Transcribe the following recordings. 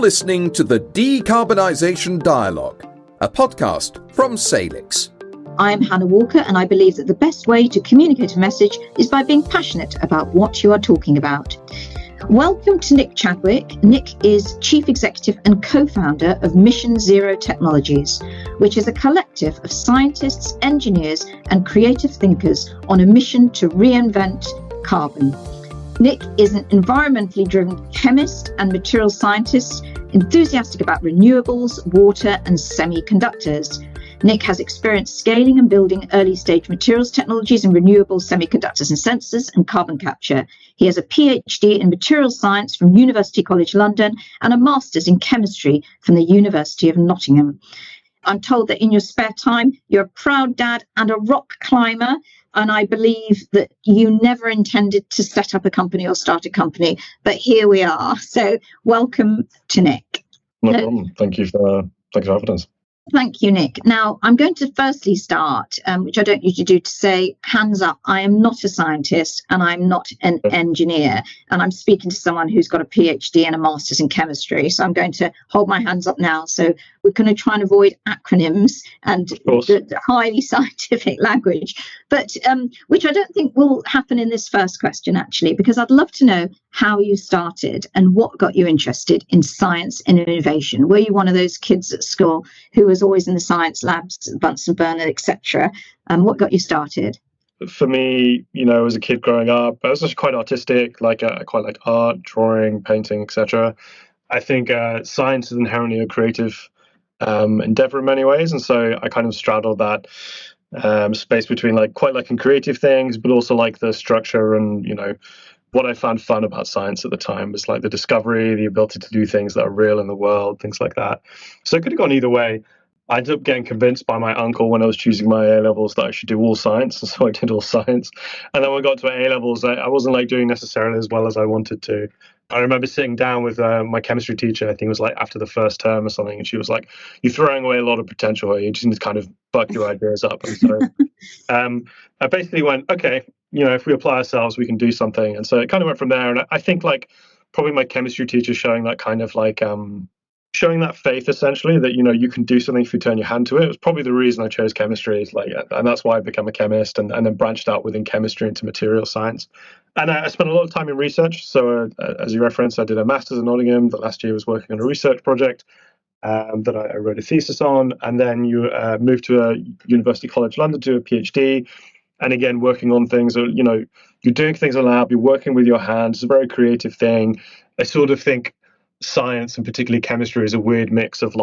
listening to the Decarbonisation Dialogue, a podcast from Salix. I'm Hannah Walker, and I believe that the best way to communicate a message is by being passionate about what you are talking about. Welcome to Nick Chadwick. Nick is Chief Executive and Co-founder of Mission Zero Technologies, which is a collective of scientists, engineers and creative thinkers on a mission to reinvent carbon. Nick is an environmentally driven chemist and material scientist, enthusiastic about renewables, water and semiconductors. Nick has experience scaling and building early-stage materials technologies in renewables, semiconductors and sensors and carbon capture. He has a PhD in materials science from University College London and a master's in chemistry from the University of Nottingham. I'm told that in your spare time, you're a proud dad and a rock climber. And I believe that you never intended to set up a company or start a company, but here we are. So welcome to Nick. No problem. Thank you for having us. Thank you, Nick. Now, I'm going to firstly start, which I don't usually do, to say, hands up, I am not a scientist and I'm not an engineer. And I'm speaking to someone who's got a PhD and a master's in chemistry. So I'm going to hold my hands up now. So we're going to try and avoid acronyms and the highly scientific language, but which I don't think will happen in this first question, actually, because I'd love to know how you started and what got you interested in science and innovation. Were you one of those kids at school who was always in the science labs, Bunsen burner, etc.? What got you started? For me, as a kid growing up, I was actually quite artistic. I quite like art, drawing, painting, etc. I think science is inherently a creative endeavor in many ways, and so I kind of straddled that space between quite liking creative things, but also like the structure and what I found fun about science at the time was like the discovery, the ability to do things that are real in the world, things like that. So it could have gone either way. I ended up getting convinced by my uncle when I was choosing my A-levels that I should do all science, and so I did all science. And then when I got to A-levels, I wasn't doing necessarily as well as I wanted to. I remember sitting down with my chemistry teacher, I think it was after the first term or something, and she was like, "You're throwing away a lot of potential here. You just need to kind of buck your ideas up." And so I basically went, okay, if we apply ourselves, we can do something. And so it kind of went from there. And I think probably my chemistry teacher showing that kind of showing that faith, essentially, that, you can do something if you turn your hand to it. It was probably the reason I chose chemistry. And that's why I became a chemist and then branched out within chemistry into material science. And I spent a lot of time in research. So as you referenced, I did a master's in Nottingham. The last year was working on a research project that I wrote a thesis on. And then you moved to a University College London to do a PhD. And again, working on things, you're doing things in a lab, you're working with your hands. It's a very creative thing. I sort of think science, and particularly chemistry, is a weird mix of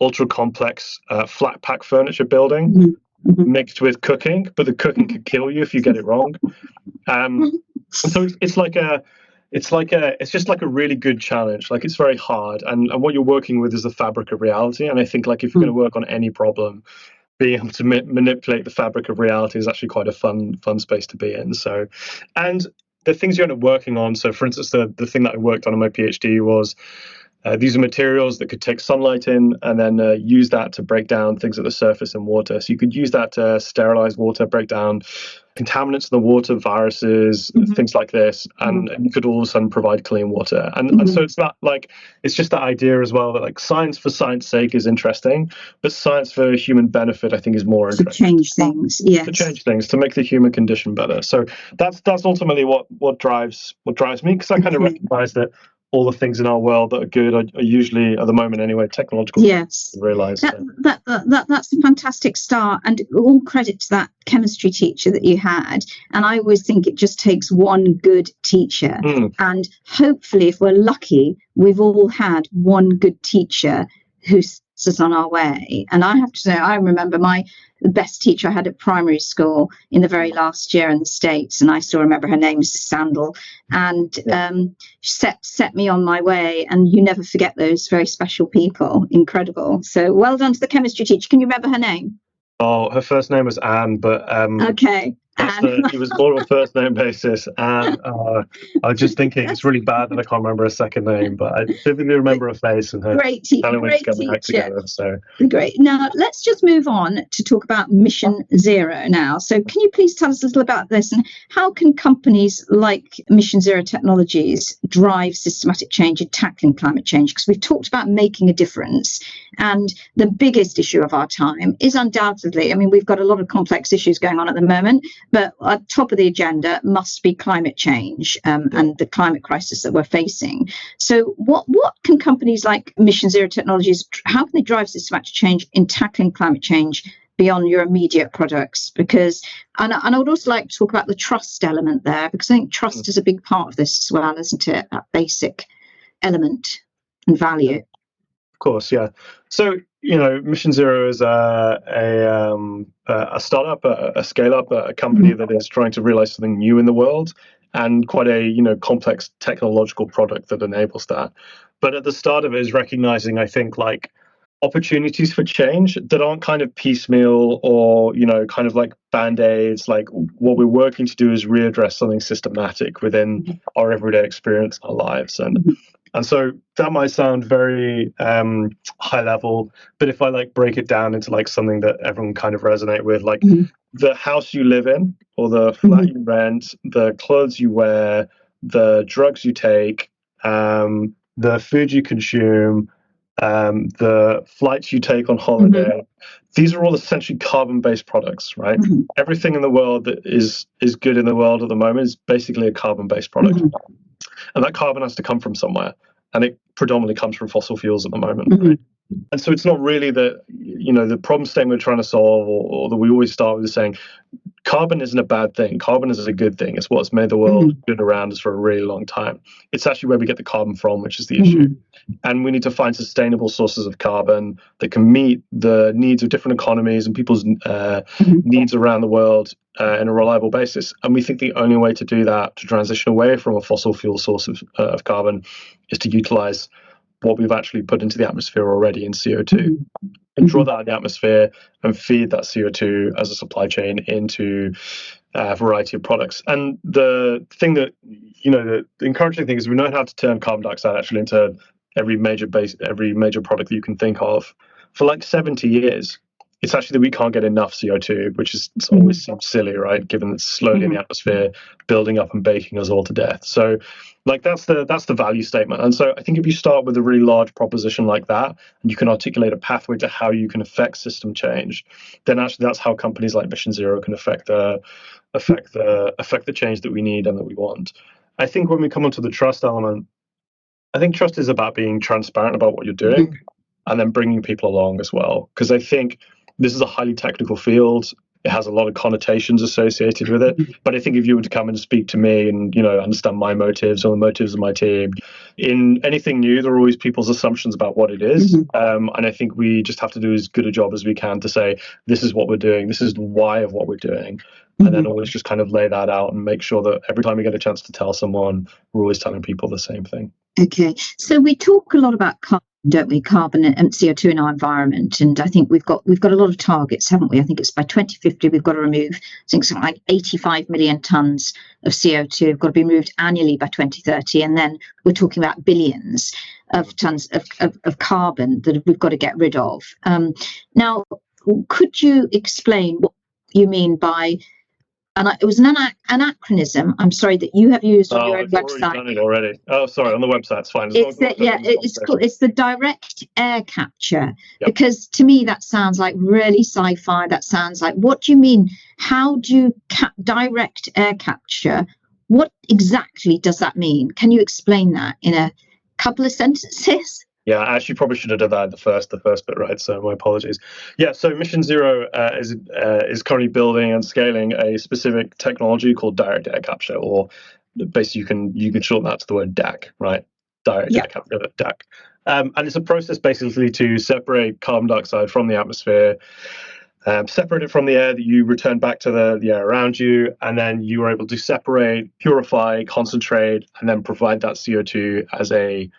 ultra complex flat pack furniture building mixed with cooking, but the cooking could kill you if you get it wrong. So it's just like a really good challenge. It's very hard, and what you're working with is the fabric of reality. And I think if you're going to work on any problem, being able to manipulate the fabric of reality is actually quite a fun space to be in. So, and the things you end up working on. So, for instance, the thing that I worked on in my PhD was these are materials that could take sunlight in and then use that to break down things at the surface in water. So you could use that to sterilize water, break down contaminants in the water, viruses, things like this, and you could all of a sudden provide clean water. And so it's that it's just that idea as well that science for science sake is interesting, but science for human benefit I think is more interesting. To change things, yes. To change things, to make the human condition better. So that's ultimately what drives me, because I kind of recognize that all the things in our world that are good are usually, at the moment anyway, technological. Yes, realize that's a fantastic start, and all credit to that chemistry teacher that you had. And I always think it just takes one good teacher, and hopefully, if we're lucky, we've all had one good teacher who sets us on our way. And I have to say, I remember the best teacher I had at primary school in the very last year in the States, and I still remember her name, Mrs. Sandel, and set me on my way. And you never forget those very special people. Incredible. So well done to the chemistry teacher. Can you remember her name? Oh, her first name was Anne, but okay. It was more of a first name basis, and I was just thinking it's really bad that I can't remember her second name, but I vividly remember her face and her great act together. So great. Now let's just move on to talk about Mission Zero now. So can you please tell us a little about this, and how can companies like Mission Zero Technologies drive systematic change in tackling climate change? Because we've talked about making a difference, and the biggest issue of our time is undoubtedly, I mean, we've got a lot of complex issues going on at the moment, but at top of the agenda must be climate change and the climate crisis that we're facing. So what can companies like Mission Zero Technologies, how can they drive systematic change in tackling climate change beyond your immediate products? Because, and I would also like to talk about the trust element there, because I think trust is a big part of this as well, isn't it? That basic element and value. Of course, yeah. So, Mission Zero is a startup, a scale-up, a company that is trying to realize something new in the world, and quite a complex technological product that enables that. But at the start of it is recognizing, I think, like opportunities for change that aren't kind of piecemeal or kind of like band-aids. Like what we're working to do is readdress something systematic within our everyday experience, our lives, and so that might sound very high level, but if I like break it down into like something that everyone kind of resonate with, like the house you live in or the flat you rent, the clothes you wear, the drugs you take, the food you consume, the flights you take on holiday, these are all essentially carbon-based products, right? Everything in the world that is good in the world at the moment is basically a carbon-based product. And that carbon has to come from somewhere. And it predominantly comes from fossil fuels at the moment. Right? And so it's not really the problem statement we're trying to solve, or that we always start with is saying carbon isn't a bad thing. Carbon is a good thing. It's what's made the world been around us for a really long time. It's actually where we get the carbon from, which is the issue. And we need to find sustainable sources of carbon that can meet the needs of different economies and people's needs around the world in a reliable basis. And we think the only way to do that, to transition away from a fossil fuel source of carbon, is to utilize what we've actually put into the atmosphere already in CO2 and draw that out of the atmosphere and feed that CO2 as a supply chain into a variety of products. And the thing that, the encouraging thing is we know how to turn carbon dioxide actually into every major product that you can think of. For like 70 years, it's actually that we can't get enough CO2, which is always seems silly, right? Given it's slowly in the atmosphere, building up and baking us all to death. So, like that's the value statement. And so I think if you start with a really large proposition like that, and you can articulate a pathway to how you can affect system change, then actually that's how companies like Mission Zero can affect the change that we need and that we want. I think when we come onto the trust element, I think trust is about being transparent about what you're doing and then bringing people along as well. Because I think this is a highly technical field. It has a lot of connotations associated with it. But I think if you were to come and speak to me and, understand my motives or the motives of my team, in anything new, there are always people's assumptions about what it is. And I think we just have to do as good a job as we can to say, this is what we're doing. This is the why of what we're doing. And then always just kind of lay that out and make sure that every time we get a chance to tell someone, we're always telling people the same thing. Okay. So we talk a lot about carbon, don't we? Carbon and CO2 in our environment. And I think we've got a lot of targets, haven't we? I think it's by 2050, we've got to remove, I think something like 85 million tons of CO2 have got to be removed annually by 2030. And then we're talking about billions of tons of carbon that we've got to get rid of. Now, could you explain what you mean by, and it was an anachronism, I'm sorry, that you have used on your own website. Done it already. Oh, sorry, on the website, it's fine. It's the direct air capture, because to me that sounds like really sci-fi. That sounds like, what do you mean? How do you direct air capture? What exactly does that mean? Can you explain that in a couple of sentences? Yeah, I actually probably should have done that in the first bit, right? So my apologies. Yeah, so Mission Zero is currently building and scaling a specific technology called direct air capture, or basically you can shorten that to the word DAC, right? Direct air capture, DAC. And it's a process basically to separate carbon dioxide from the atmosphere, separate it from the air that you return back to the air around you, and then you are able to separate, purify, concentrate, and then provide that CO2 as a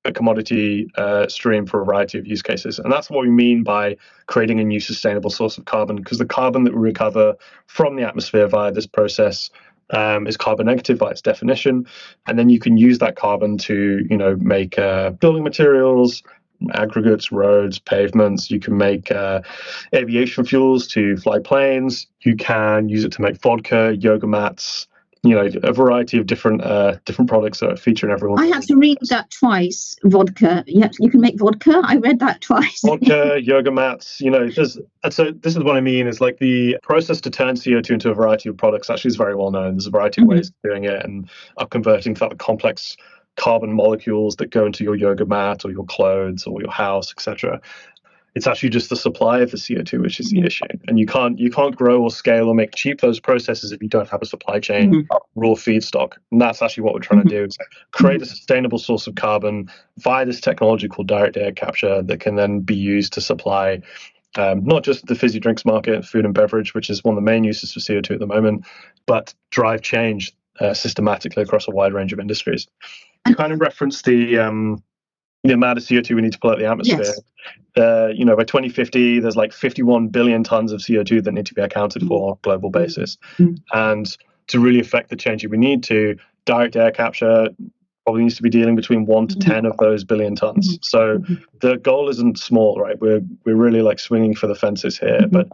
a commodity stream for a variety of use cases. And that's what we mean by creating a new sustainable source of carbon, because the carbon that we recover from the atmosphere via this process is carbon negative by its definition. And then you can use that carbon to, make building materials, aggregates, roads, pavements. You can make aviation fuels to fly planes. You can use it to make vodka, yoga mats, a variety of different products that feature in everyone. I had to read that twice. Vodka. Yeah, you can make vodka. I read that twice. Vodka, yoga mats. So this is what I mean. Is like the process to turn CO2 into a variety of products actually is very well known. There's a variety of ways of doing it, and of converting to the complex carbon molecules that go into your yoga mat or your clothes or your house, etc. It's actually just the supply of the CO2 which is the issue, and you can't grow or scale or make cheap those processes if you don't have a supply chain, raw feedstock. And that's actually what we're trying to do: is create a sustainable source of carbon via this technology called direct air capture that can then be used to supply not just the fizzy drinks market, food and beverage, which is one of the main uses for CO2 at the moment, but drive change systematically across a wide range of industries. You kind of referenced the amount of CO2 we need to pull out of the atmosphere. Yes. By 2050, there's like 51 billion tons of CO2 that need to be accounted for on a global basis. And to really affect the change we need to, direct air capture probably needs to be dealing between 1 to 10 of those billion tons. So the goal isn't small, right? We're really like swinging for the fences here, but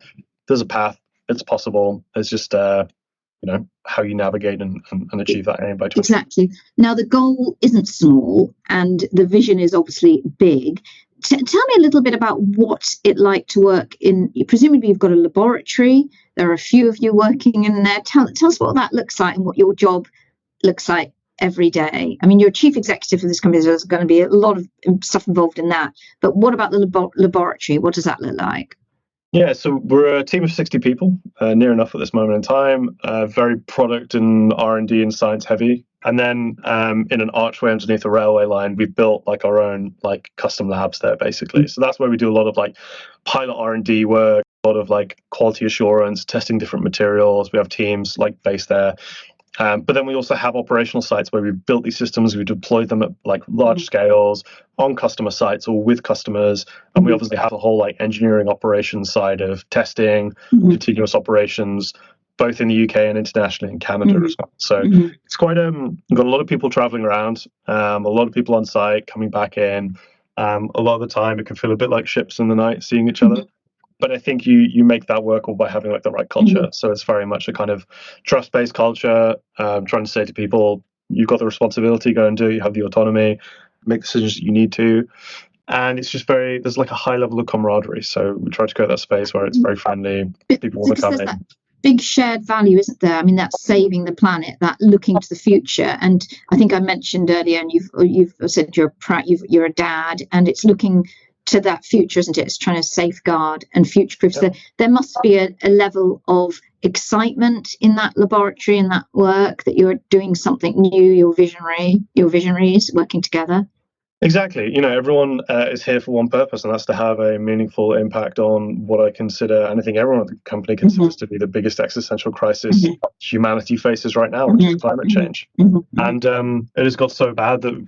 there's a path. It's possible. It's just how you navigate and achieve that aim by 20. Exactly. Now, the goal isn't small and the vision is obviously big. Tell me a little bit about what's it like to work in, presumably you've got a laboratory, there are a few of you working in there. Tell us what that looks like and what your job looks like every day. I mean, you're chief executive of this company, so there's going to be a lot of stuff involved in that. But what about the laboratory? What does that look like? Yeah, so we're a team of 60 people, near enough at this moment in time, very product and R&D and science heavy. And then in an archway underneath a railway line, we've built like our own like custom labs there, basically. So that's where we do a lot of like pilot R&D work, a lot of like quality assurance, testing different materials. We have teams like based there. But then we also have operational sites where we've built these systems, we deployed them at like large scales on customer sites or with customers. And we obviously have a whole like engineering operations side of testing, continuous operations, both in the UK and internationally in Canada as well. So it's quite, we've got a lot of people traveling around, a lot of people on site coming back in. A lot of the time it can feel a bit like ships in the night seeing each other. But I think you make that work all by having like the right culture. So it's very much a kind of trust-based culture, trying to say to people, you've got the responsibility, go and do it, you have the autonomy, make decisions that you need to. And it's just there's like a high level of camaraderie. So we try to create that space where it's very friendly. People want to come in. That big shared value, isn't there? I mean, that's saving the planet, that looking to the future. And I think I mentioned earlier, and you've said you're a dad, and it's looking to that future, isn't it? It's trying to safeguard and future-proof. So there must be a level of excitement in that laboratory, in that work, that you're doing something new, your visionaries working together. Exactly. Everyone is here for one purpose, and that's to have a meaningful impact on what I consider, and I think everyone at the company considers to be the biggest existential crisis humanity faces right now, which is climate change. And it has got so bad that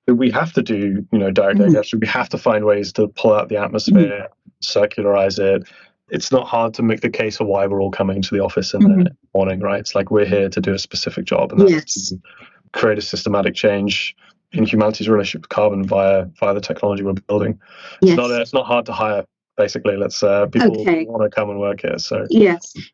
we have to do, direct air capture. We have to find ways to pull out the atmosphere, circularize it. It's not hard to make the case for why we're all coming to the office in the morning, right? It's like we're here to do a specific job, and that's to create a systematic change in humanity's relationship with carbon via the technology we're building. It's not hard to hire. Basically, people want to come and work here. So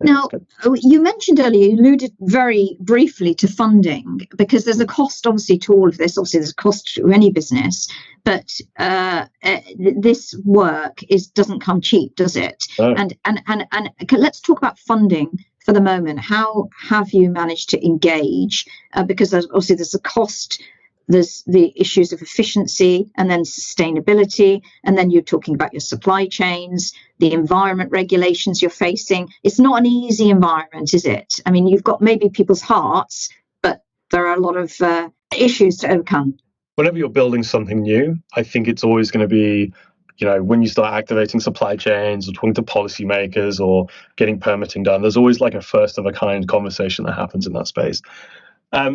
Now, you mentioned earlier, you alluded very briefly to funding, because there's a cost, obviously, to all of this. Obviously, there's a cost to any business, but this work doesn't come cheap, does it? No. And let's talk about funding for the moment. How have you managed to engage? Because there's a cost. There's the issues of efficiency and then sustainability. And then you're talking about your supply chains, the environment regulations you're facing. It's not an easy environment, is it? I mean, you've got maybe people's hearts, but there are a lot of issues to overcome. Whenever you're building something new, I think it's always going to be, when you start activating supply chains or talking to policymakers or getting permitting done, there's always like a first of a kind conversation that happens in that space.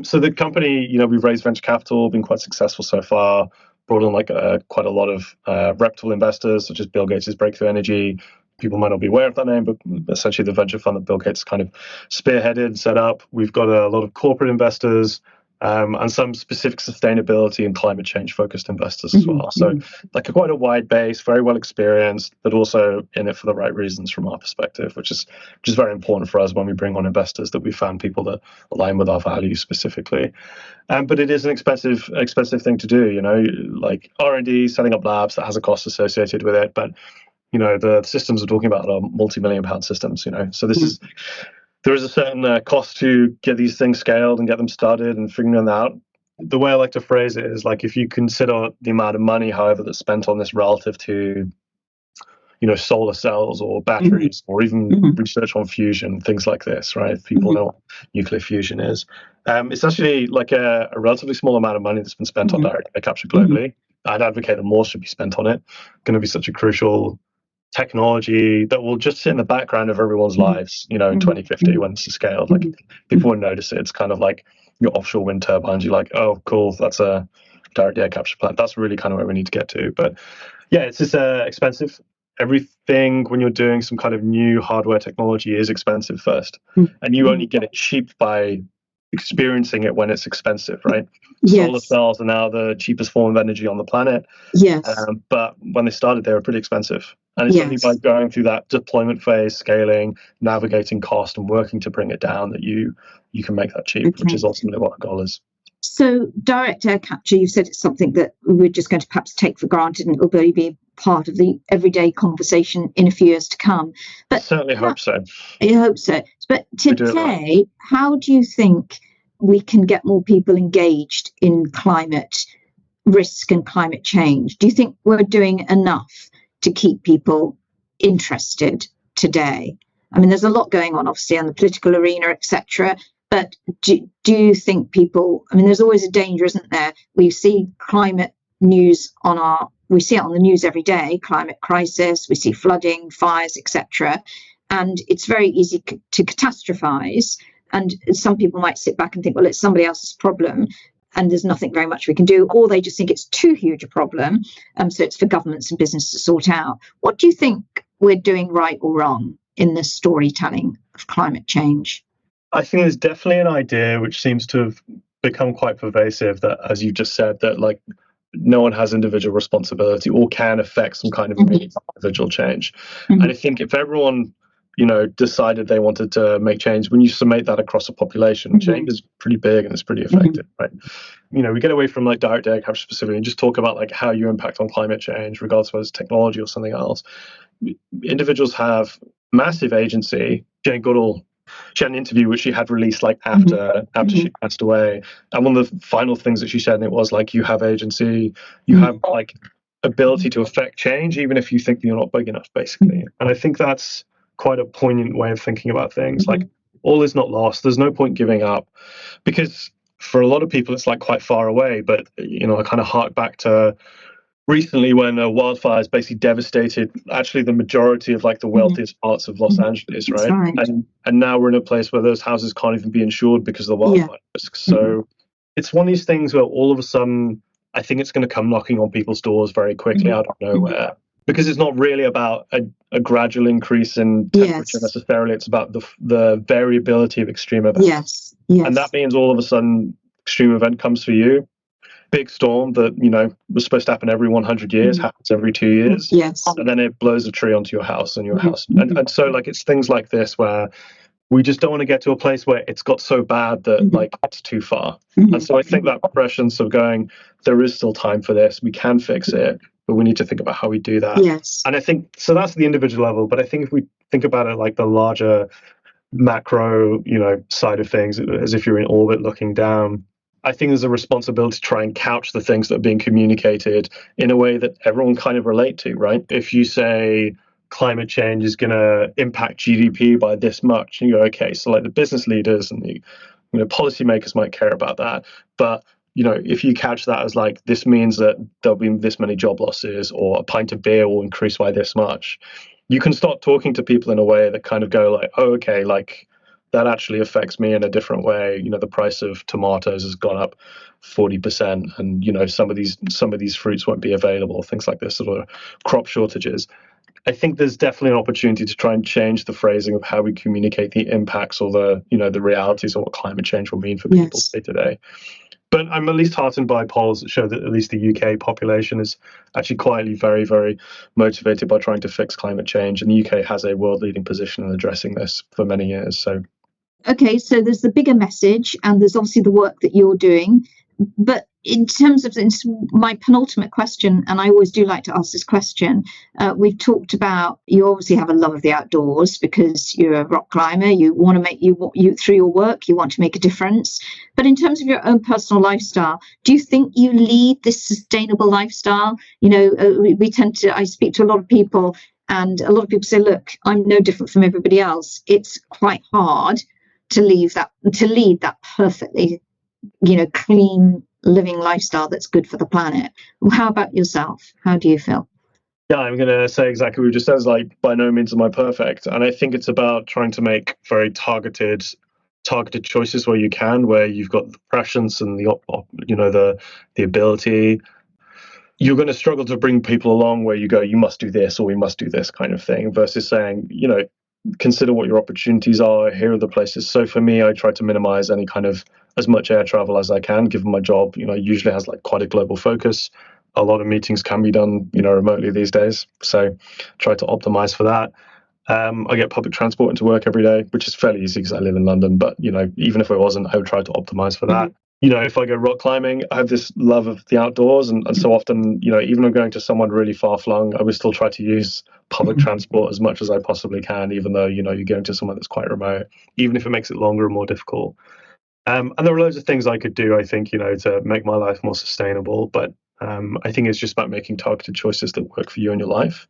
So the company, we've raised venture capital, been quite successful so far, brought on like quite a lot of reputable investors, such as Bill Gates' Breakthrough Energy. People might not be aware of that name, but essentially the venture fund that Bill Gates kind of spearheaded, set up. We've got a lot of corporate investors and some specific sustainability and climate change focused investors as well. So like quite a wide base, very well experienced, but also in it for the right reasons from our perspective, which is very important for us when we bring on investors, that we found people that align with our values specifically. But it is an expensive thing to do, you know, like R&D, setting up labs, that has a cost associated with it. But you know, the systems we're talking about are multi-million-pound systems, you know. So there is a certain cost to get these things scaled and get them started and figuring them out. The way I like to phrase it is like, if you consider the amount of money, however, that's spent on this relative to, you know, solar cells or batteries or even research on fusion, things like this, right? If people know what nuclear fusion is. It's actually like a relatively small amount of money that's been spent on direct air capture globally. I'd advocate that more should be spent on it. Going to be such a crucial technology that will just sit in the background of everyone's lives, you know, in 2050 when it's scaled. Like people won't notice it. It's kind of like your offshore wind turbines. You're like, oh, cool, that's a direct air capture plant. That's really kind of where we need to get to. But yeah, it's just expensive. Everything when you're doing some kind of new hardware technology is expensive first, and you only get it cheap by experiencing it when it's expensive, right? Yes. Solar cells are now the cheapest form of energy on the planet. Yes. But when they started, they were pretty expensive. And it's only by going through that deployment phase, scaling, navigating cost, and working to bring it down that you can make that cheap, which is ultimately what our goal is. So direct air capture, you said it's something that we're just going to perhaps take for granted and it'll really be part of the everyday conversation in a few years to come. But certainly hope so. I hope so. But today, how do you think we can get more people engaged in climate risk and climate change? Do you think we're doing enough to keep people interested today? I mean, there's a lot going on, obviously, in the political arena, etc. But do you think people, I mean, there's always a danger, isn't there? We see climate news we see it on the news every day, climate crisis, we see flooding, fires, etc. And it's very easy to catastrophize. And some people might sit back and think, well, it's somebody else's problem and there's nothing very much we can do, or they just think it's too huge a problem, so it's for governments and business to sort out. What do you think we're doing right or wrong in the storytelling of climate change? I think there's definitely an idea which seems to have become quite pervasive that, as you just said, that like no one has individual responsibility or can affect some kind of individual change. And I think if everyone, you know, decided they wanted to make change, when you summate that across a population, change is pretty big and it's pretty effective, right? You know, we get away from like direct air capture specifically and just talk about like how you impact on climate change, regardless of whether it's technology or something else. Individuals have massive agency. Jane Goodall, she had an interview which she had released like after she passed away, and one of the final things that she said, and it was like, you have agency, you have like ability to affect change, even if you think you're not big enough, basically. And I think that's quite a poignant way of thinking about things. Like, all is not lost. There's no point giving up, because for a lot of people it's like quite far away. But you know, I kind of hark back to recently when wildfires basically devastated actually the majority of like the wealthiest parts of Los Angeles, right? And now we're in a place where those houses can't even be insured because of the wildfire risks. So it's one of these things where all of a sudden I think it's going to come knocking on people's doors very quickly out of nowhere, because it's not really about a gradual increase in temperature necessarily. It's about the variability of extreme events. And that means all of a sudden extreme event comes for you. Big storm that, you know, was supposed to happen every 100 years happens every 2 years. And then it blows a tree onto your house and your house. And so like it's things like this where we just don't want to get to a place where it's got so bad that like it's too far. And so I think that prescience of going, there is still time for this, we can fix it, but we need to think about how we do that. And I think, so that's the individual level. But I think if we think about it like the larger macro, you know, side of things, as if you're in orbit looking down, I think there's a responsibility to try and couch the things that are being communicated in a way that everyone kind of relate to, right? If you say climate change is going to impact GDP by this much, and you go, okay, so like the business leaders and the, you know, policymakers might care about that. But, you know, if you couch that as like, this means that there'll be this many job losses, or a pint of beer will increase by this much, you can start talking to people in a way that kind of go like, oh, okay, like, that actually affects me in a different way. The price of tomatoes has gone up 40%, and some of these fruits won't be available. Things like this, sort of crop shortages. I think there's definitely an opportunity to try and change the phrasing of how we communicate the impacts or the realities of what climate change will mean for people day to day. But I'm at least heartened by polls that show that at least the UK population is actually quietly very, very motivated by trying to fix climate change. And the UK has a world-leading position in addressing this for many years. So, okay, so there's the bigger message, and there's obviously the work that you're doing. But in terms of this, my penultimate question, and I always do like to ask this question, we've talked about, you obviously have a love of the outdoors because you're a rock climber. You want to make you through your work, you want to make a difference. But in terms of your own personal lifestyle, do you think you lead this sustainable lifestyle? I speak to a lot of people, and a lot of people say, look, I'm no different from everybody else. It's quite hard to lead that perfectly, clean living lifestyle that's good for the planet. How about yourself? How do you feel? Yeah, I'm going to say exactly what you just said. Like, by no means am I perfect. And I think it's about trying to make very targeted choices where you can, where you've got the prescience and the ability. You're going to struggle to bring people along where you go, you must do this or we must do this kind of thing, versus saying, consider what your opportunities are. Here are the places. So for me, I try to minimize any kind of as much air travel as I can, given my job, usually has like quite a global focus. A lot of meetings can be done, remotely these days. So try to optimize for that. I get public transport into work every day, which is fairly easy because I live in London. But, even if it wasn't, I would try to optimize for that. If I go rock climbing, I have this love of the outdoors. And so often, even if I'm going to someone really far flung, I would still try to use public transport as much as I possibly can, even though, you're going to somewhere that's quite remote, even if it makes it longer and more difficult. And there are loads of things I could do, I think, to make my life more sustainable. But I think it's just about making targeted choices that work for you in your life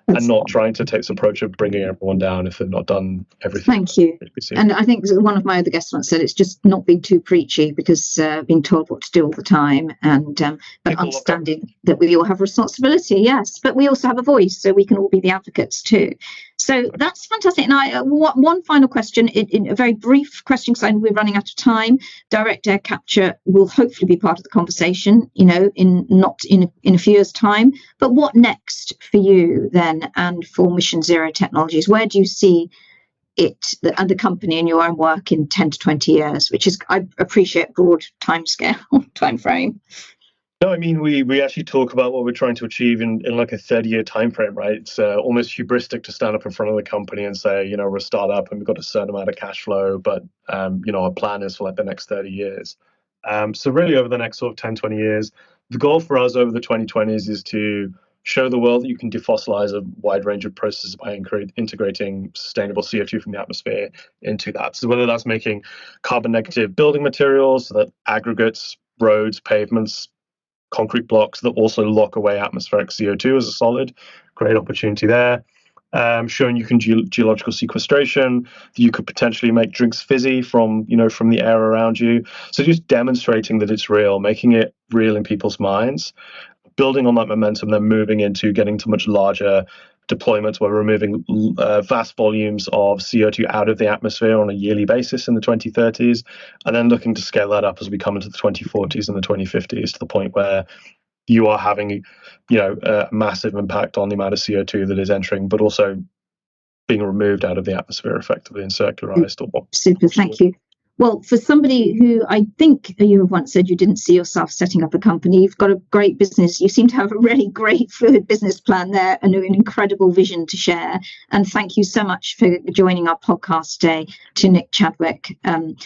and not trying to take this approach of bringing everyone down if they've not done everything. Thank you. And I think one of my other guests once said it's just not being too preachy, because being told what to do all the time, and but understanding that we all have responsibility, yes, but we also have a voice, so we can all be the advocates too. So that's fantastic. And one final question, in a very brief question, because we're running out of time. Direct air capture will hopefully be part of the conversation, in a few years' time. But what next for you then, and for Mission Zero Technologies? Where do you see it and the company and your own work in 10 to 20 years, which is, I appreciate, broad time frame. No, I mean, we actually talk about what we're trying to achieve in like a 30-year time frame, right? It's almost hubristic to stand up in front of the company and say, we're a startup and we've got a certain amount of cash flow, but, our plan is for like the next 30 years. So really over the next sort of 10, 20 years, the goal for us over the 2020s is to show the world that you can defossilize a wide range of processes by integrating sustainable CO2 from the atmosphere into that. So whether that's making carbon negative building materials, so that aggregates, roads, pavements, concrete blocks that also lock away atmospheric CO2 as a solid, great opportunity there. Showing you can geological sequestration, that you could potentially make drinks fizzy from the air around you. So just demonstrating that it's real, making it real in people's minds, building on that momentum, then moving into getting to much larger deployments where we're removing vast volumes of CO2 out of the atmosphere on a yearly basis in the 2030s, and then looking to scale that up as we come into the 2040s and the 2050s to the point where you are having, a massive impact on the amount of CO2 that is entering, but also being removed out of the atmosphere effectively and circularized. Super, thank you. Well, for somebody who I think you have once said you didn't see yourself setting up a company, you've got a great business. You seem to have a really great fluid business plan there and an incredible vision to share. And thank you so much for joining our podcast today to Nick Chadwick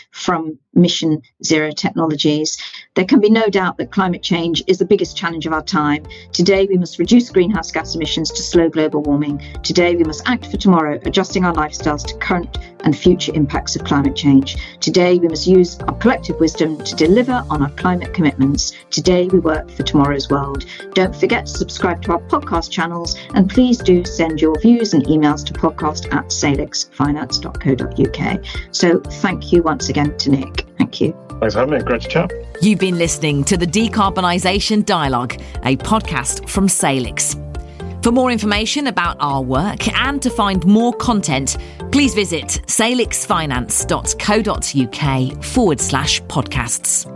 from Mission Zero Technologies. There can be no doubt that climate change is the biggest challenge of our time. Today, we must reduce greenhouse gas emissions to slow global warming. Today, we must act for tomorrow, adjusting our lifestyles to current and future impacts of climate change. Today, we must use our collective wisdom to deliver on our climate commitments. Today, we work for tomorrow's world. Don't forget to subscribe to our podcast channels, and please do send your views and emails to podcast@salixfinance.co.uk. So thank you once again to Nick. Thank you. Thanks for having me. Great to chat. You've been listening to the Decarbonisation Dialogue, a podcast from Salix. For more information about our work and to find more content, please visit salixfinance.co.uk/podcasts.